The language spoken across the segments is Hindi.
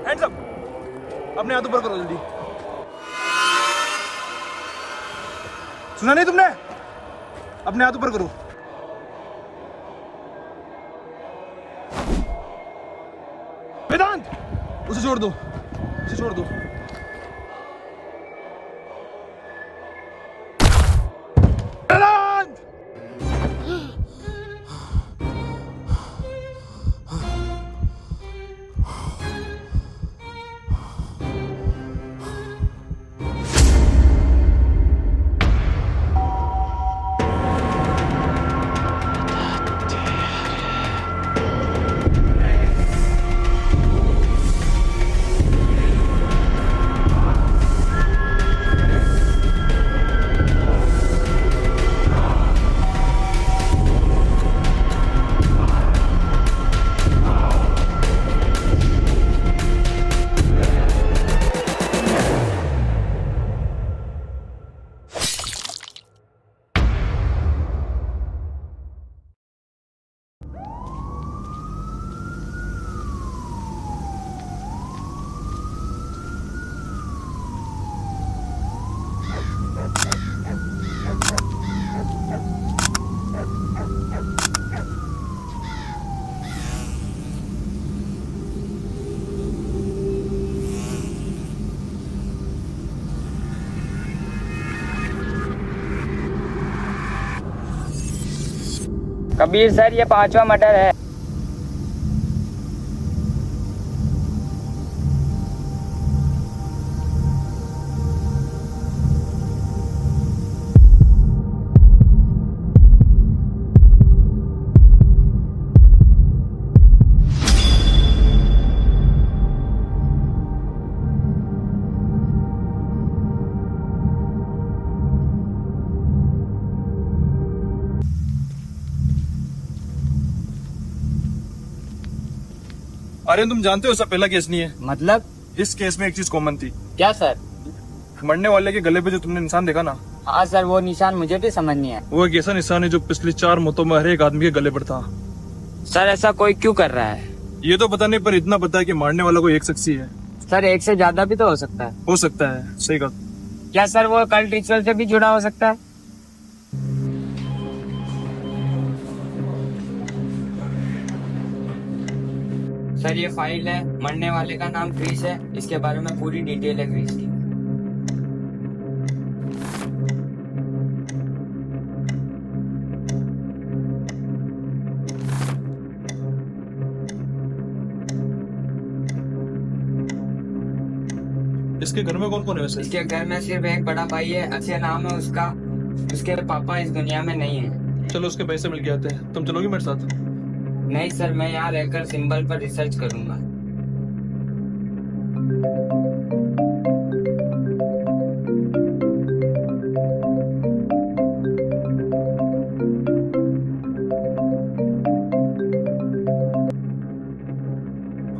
हैंड्स अप, अपने हाथ ऊपर करो जल्दी। सुना नहीं तुमने? अपने हाथ ऊपर करो। वेदांत, उसे छोड़ दो, उसे छोड़ दो। वेदांत! कबीर सर, ये 5वां मर्डर है। आर्यन, तुम जानते हो उसका पहला केस नहीं है। मतलब? इस केस में एक चीज कॉमन थी। क्या सर? मरने वाले के गले पे जो तुमने निशान देखा ना, हाँ सर, वो निशान मुझे भी समझ नहीं है। वो एक ऐसा निशान है जो पिछली 4 मौतों में हर एक आदमी के गले पर था। सर, ऐसा कोई क्यों कर रहा है? ये तो पता नहीं, पर इतना पता है कि मारने वाला कोई एक शख्स ही है। सर, एक से ज्यादा भी तो हो सकता है। हो सकता है, सही कहा। क्या सर वो कल्ट रिचुअल से भी जुड़ा हो सकता है? सर, ये फाइल है, मरने वाले का नाम क्रिस है, इसके बारे में पूरी डिटेल है क्रिस की। इसके घर में कौन कौन है वैसे? इसके घर में सिर्फ एक बड़ा भाई है, अच्छे नाम है उसका। उसके पापा इस दुनिया में नहीं है। चलो उसके पैसे मिल के आते हैं। तुम चलोगी मेरे साथ? नहीं सर, मैं यहाँ रहकर सिंबल पर रिसर्च करूंगा।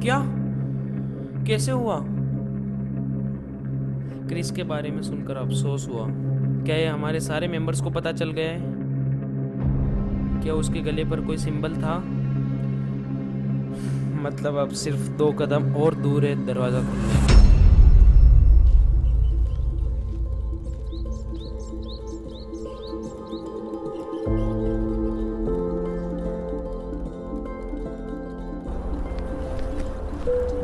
क्या? कैसे हुआ? क्रिस के बारे में सुनकर अफसोस हुआ। क्या ये हमारे सारे मेंबर्स को पता चल गया है? क्या उसके गले पर कोई सिंबल था? मतलब अब सिर्फ 2 कदम और दूर है दरवाजा खुलने का।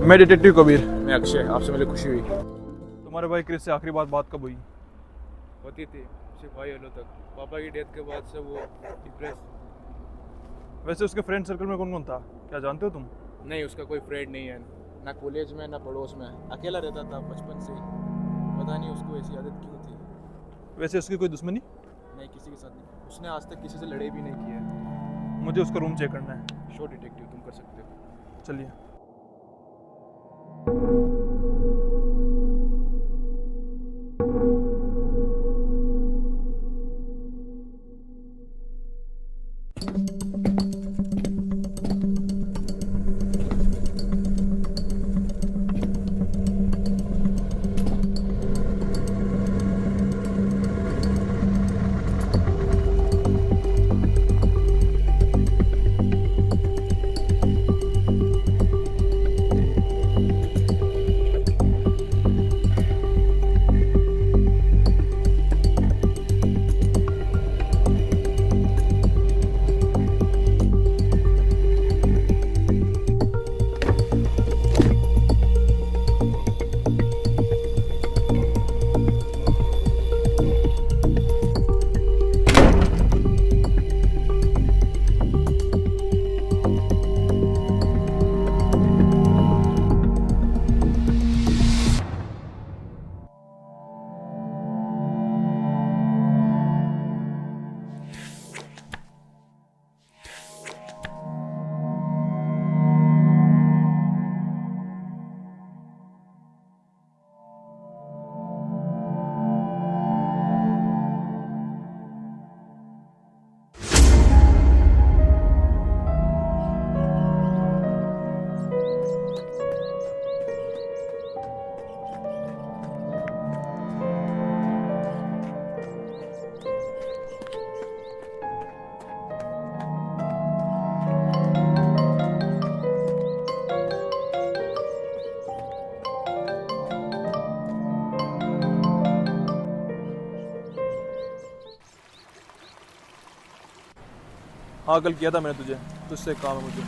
मैं डिटेक्टिव कबीर। मैं अक्षय, आपसे मिले खुशी हुई। तुम्हारे भाई क्रिस से आखिरी बात कब हुई? होती थी सिर्फ भाई हेलो तक। पापा की डेथ के बाद से वो डिप्रेस। वैसे उसके फ्रेंड सर्कल में कौन कौन था, क्या जानते हो तुम? नहीं, उसका कोई फ्रेंड नहीं है, ना कॉलेज में ना पड़ोस में। अकेला रहता था बचपन से ही। पता नहीं उसको ऐसी आदत क्यों थी। वैसे उसकी कोई दुश्मनी? नहीं, किसी के साथ नहीं। उसने आज तक किसी से लड़ाई भी नहीं की है। मुझे उसका रूम चेक करना है। शो डिटेक्टिव, तुम कर सकते हो। चलिए। हाँ कल किया था मैंने तुझे, तुझसे काम है मुझे।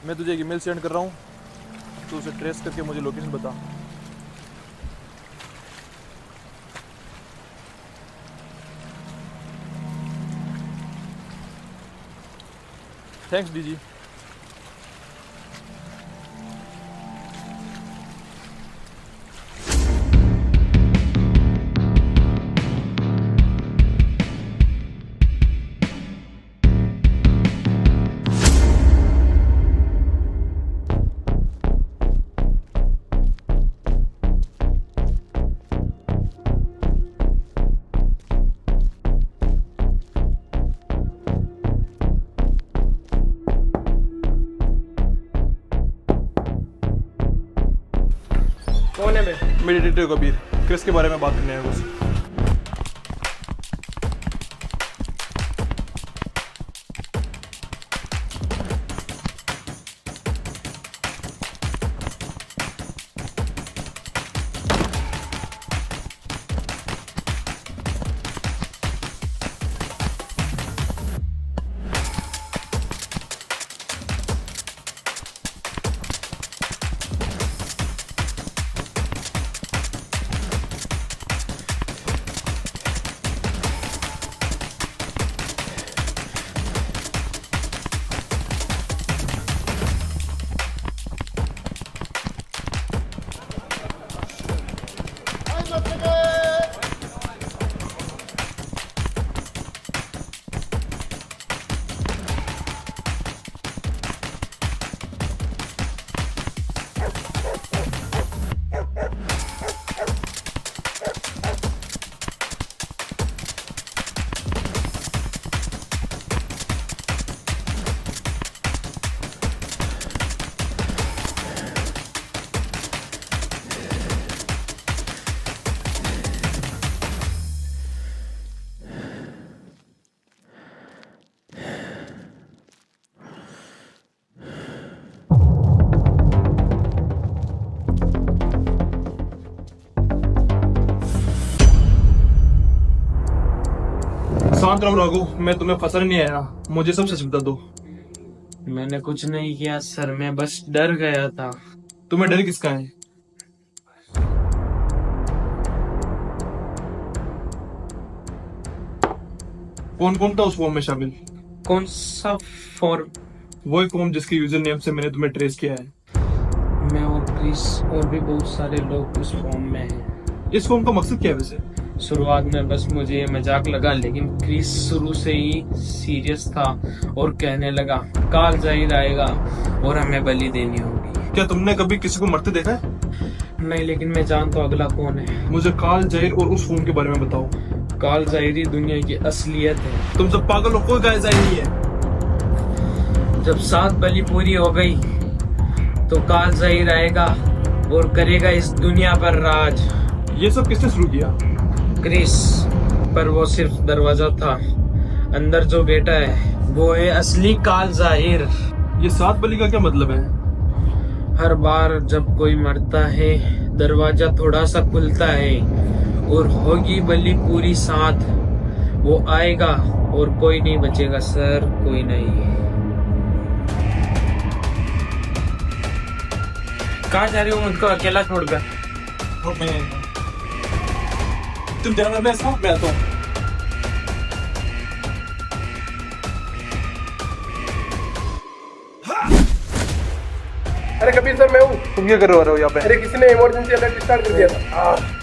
मैं तुझे एक ईमेल सेंड कर रहा हूँ, तो उसे ट्रेस करके मुझे लोकेशन बता। Thanks DG. कौन है बे? मेरे डिटेक्टिव कबीर, क्रिस के बारे में बात करने हैं बस। शांत रहो राघु, मैं तुम्हें फंसाने नहीं आया, मुझे सब सच बता दो। मैंने कुछ नहीं किया सर, मैं बस डर गया था। तुम्हें डर किसका है? कौन कौन था उस फॉर्म में शामिल? कौन सा फॉर्म? वही फॉर्म जिसके यूजर नेम से मैंने तुम्हें ट्रेस किया है। मैं और क्रिस और भी बहुत सारे लोग उस फॉर्म में हैं। इस फॉर्म का मकसद क्या है वैसे? शुरुआत में बस मुझे ये मजाक लगा, लेकिन क्रिस शुरू से ही सीरियस था और कहने लगा काल जाहिर आएगा और हमें बलि देनी होगी। क्या तुमने कभी किसी को मरते देखा है? नहीं, लेकिन मैं जानता हूँ अगला कौन है। मुझे काल जाहिर और उस फॉर्म के बारे में बताओ। काल जाहिर दुनिया की असलियत है। तुम सब पागल हो, कोई काल जाहिर नहीं है। जब 7 बलि पूरी हो गई तो काल जाहिर आएगा और करेगा इस दुनिया पर राज। ये सब किसने शुरू किया? क्रिस, पर वो सिर्फ दरवाजा था। अंदर जो बेटा है वो है असली काल जाहिर। ये 7 बलि का क्या मतलब है? हर बार जब कोई मरता है दरवाजा थोड़ा सा खुलता है और होगी बलि पूरी 7। वो आएगा और कोई नहीं बचेगा सर, कोई नहीं। कहाँ जा रही हो मुझको अकेला छोड़कर? तुम जाना, मैं साथ में आता हूँ। अरे कबीर सर, मैं हूँ। तुम क्या कर रहे हो यहाँ पे? अरे किसी ने इमरजेंसी अलर्ट स्टार्ट कर दिया था।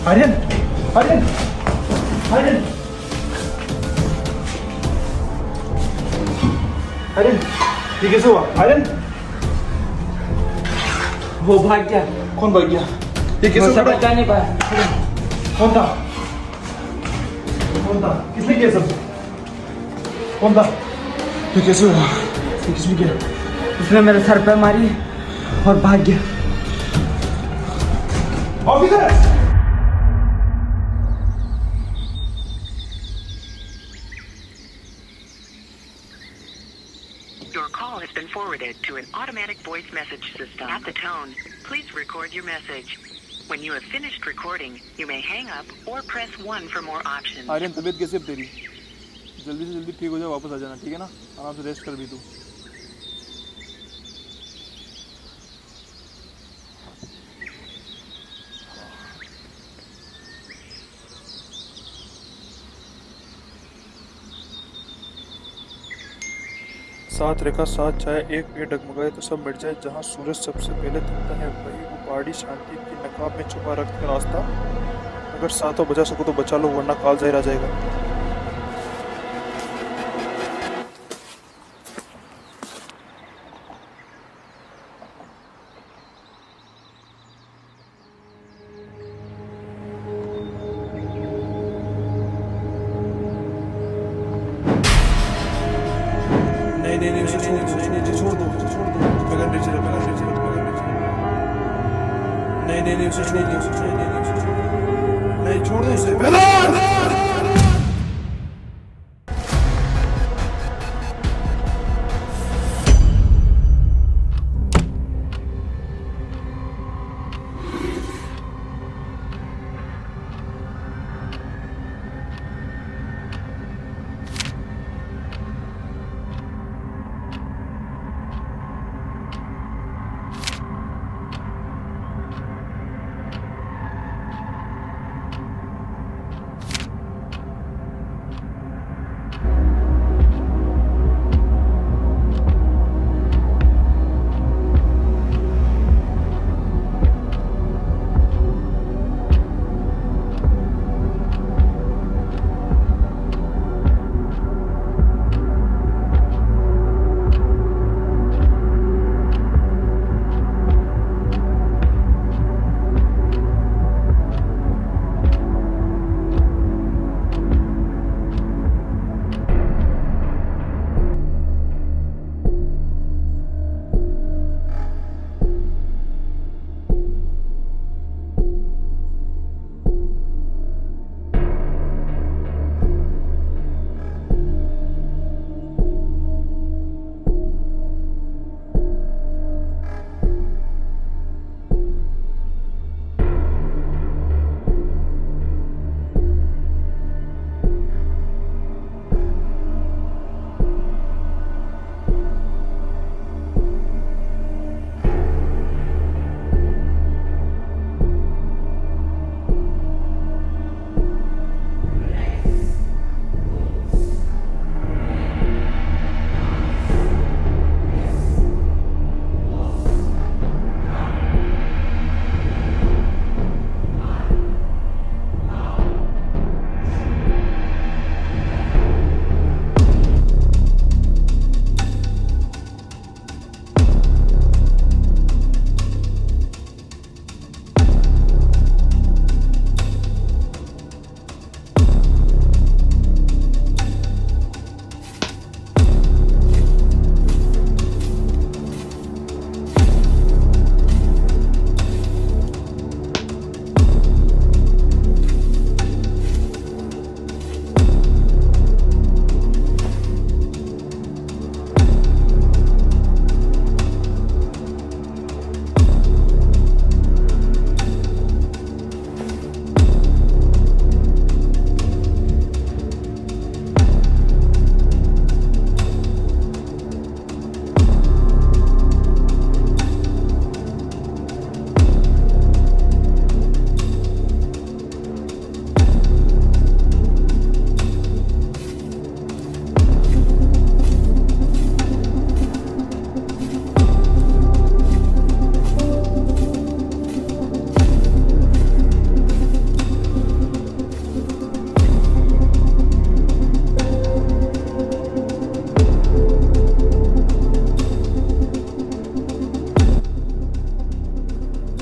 आर्यन, आर्यन, आर्यन, आर्यन, ये कैसे हुआ? आर्यन, वो भाग गया। कौन भाग गया? ये कैसे हुआ? बचा नहीं पाया। कौन था? कौन था? किसने किया सब? कौन था? ये कैसे हुआ? ये किसने किया? उसने मेरे सर पे मारी और भाग गया। Officer! call has been forwarded to an automatic voice message system. At the tone, please record your message. When you have finished recording, you may hang up or press 1 for more options. Aryan, तबीयत कैसी है तेरी? जल्दी से जल्दी ठीक हो जाए, वापस आ जाना, ठीक है ना? आराम से रेस्ट कर भी तू। साथ रेखा साथ चाहे, एक पेड़ डगमगाए तो सब मिट जाए, जहाँ सूरज सबसे पहले थमता है वही वो पहाड़ी शांति की नकाब में छुपा रखते रास्ता। अगर साथों बचा सको तो बचा लो, वरना काल ज़ाहिर आ जाएगा। नहीं, उसे छोड़ दो, पकड़ लीजिए, नहीं, उसे छोड़ दो, नहीं, छोड़ दो उसे।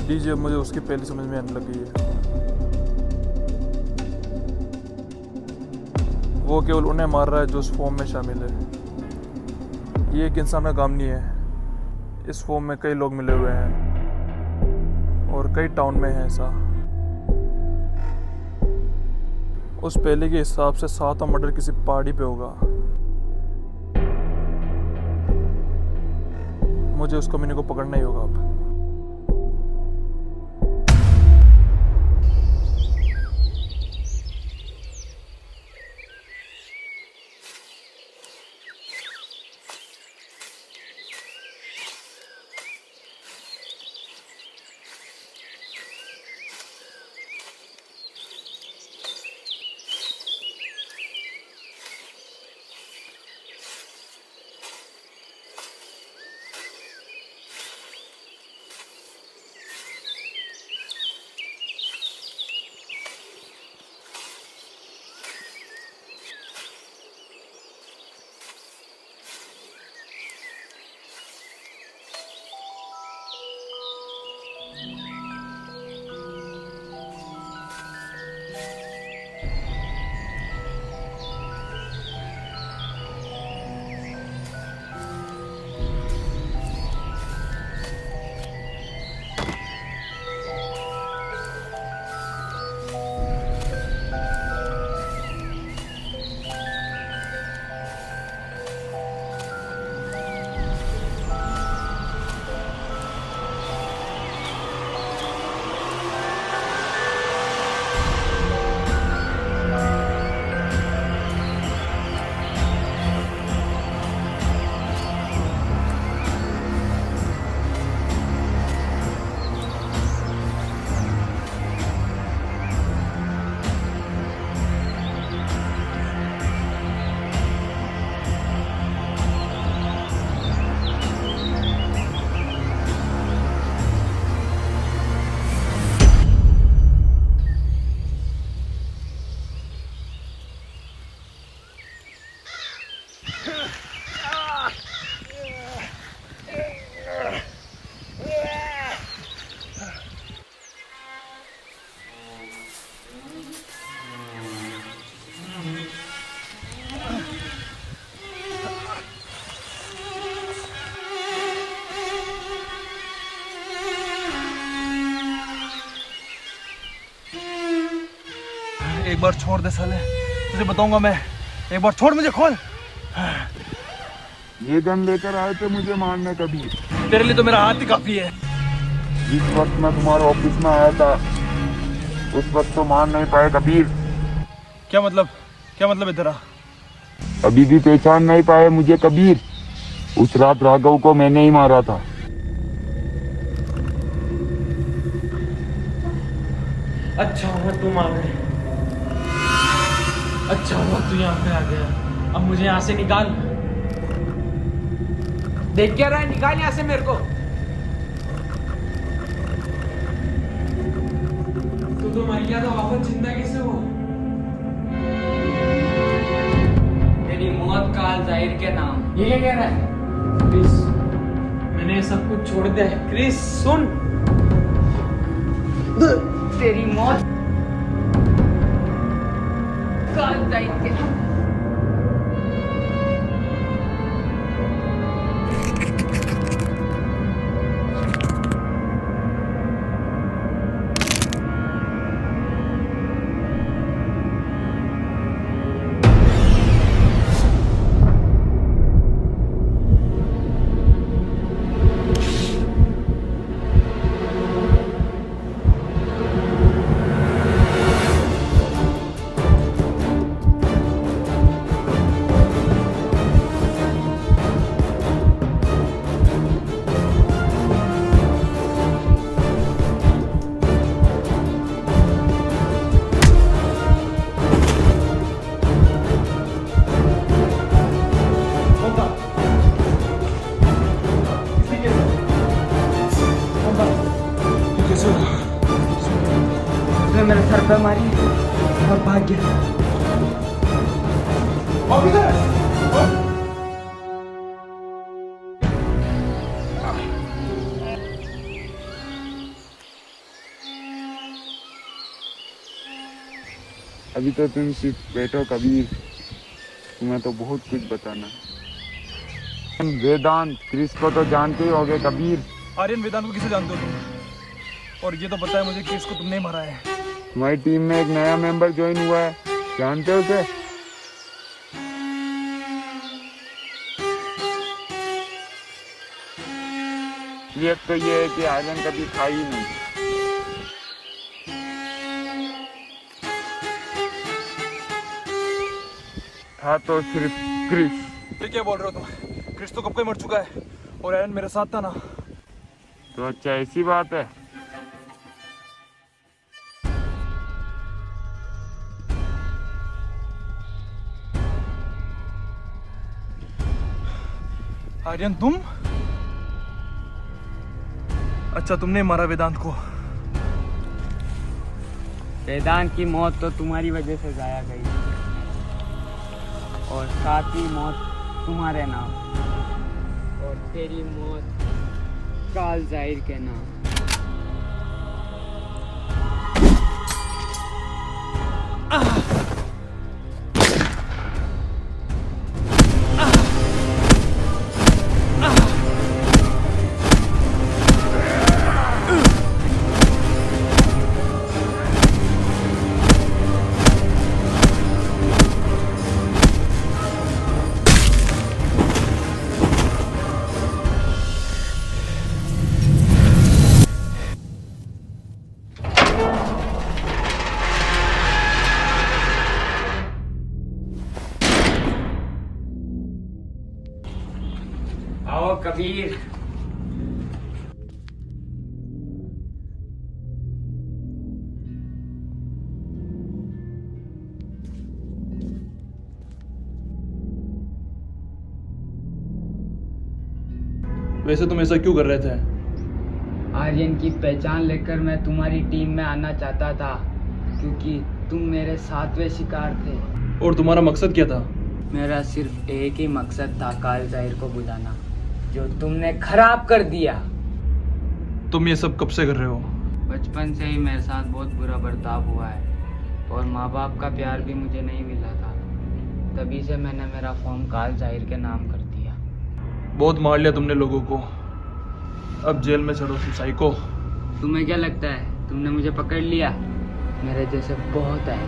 लीजिए, अब मुझे उसकी पहले समझ में आने लग गई है। वो केवल उन्हें मार रहा है जो उस फॉर्म में शामिल है। ये एक इंसान का काम नहीं है। इस फॉर्म में कई लोग मिले हुए हैं और कई टाउन में है ऐसा। उस पहले के हिसाब से 7वां मर्डर किसी पहाड़ी पे होगा। मुझे उस कमीने को पकड़ना ही होगा अब। एक बार छोड़ दे साले, तुझे बताऊंगा मैं। एक बार छोड़, मुझे खोल। ये गन लेकर आए थे मुझे मारने कभी। तेरे लिए तो मेरा हाथ ही काफी है। जिस वक्त मैं तुम्हारे ऑफिस में आया था उस वक्त तो मार नहीं पाए कबीर। क्या मतलब है तेरा? अभी भी पहचान नहीं पाए मुझे कबीर। उस रात राघव को मैंने ही मारा था। अच्छा हुआ तुम आ गए, अच्छा हुआ तू यहाँ पे आ गया। अब मुझे यहाँ से निकाल। देख क्या रहा है, निकाल यहाँ से मेरे को। तो मर गया था, वापस जिंदा कैसे हो? तेरी मौत का जाहिर के नाम। ये क्या कह रहा है? क्रिस, मैंने सब कुछ छोड़ दिया है। क्रिस सुन, तेरी मौत का जाहिर के नाम। मेरे सर पे मारी और भाग गया। अभी तो तुम सिर्फ बैठो कबीर, तुम्हें तो बहुत कुछ बताना है। वेदांत क्रिस को तो जानते ही होगे कबीर। आर्यन वेदांत को किसे जानते हो तुम? और ये तो पता है मुझे कि इसको तुमने मारा है। तुम्हारी टीम में एक नया मेंबर ज्वाइन हुआ है, जानते हो उसे? एक तो ये है कि आर्यन कभी खाई ही नहीं। था तो सिर्फ क्रिस। ये क्या बोल रहे हो तुम? क्रिस तो कब का मर चुका है और आयरन मेरे साथ था ना। तो अच्छा ऐसी बात है। आर्यन तुम? अच्छा तुमने मारा वेदांत को। वेदांत की मौत तो तुम्हारी वजह से जाया गई और साथ ही मौत तुम्हारे नाम और तेरी मौत काल जाहिर के नाम। आओ कबीर। वैसे तुम ऐसा क्यों कर रहे थे? आर्यन की पहचान लेकर मैं तुम्हारी टीम में आना चाहता था क्योंकि तुम मेरे 7वें शिकार थे। और तुम्हारा मकसद क्या था? मेरा सिर्फ एक ही मकसद था, काल जाहिर को बुलाना, जो तुमने खराब कर दिया। तुम ये सब कब से कर रहे हो? बचपन से ही मेरे साथ बहुत बुरा बर्ताव हुआ है और माँ बाप का प्यार भी मुझे नहीं मिला था। तभी से मैंने मेरा फॉर्म काल जाहिर के नाम कर दिया। बहुत मार लिया तुमने लोगों को, अब जेल में चढ़ो साइको। तुम्हें क्या लगता है तुमने मुझे पकड़ लिया? मेरे जैसे बहुत है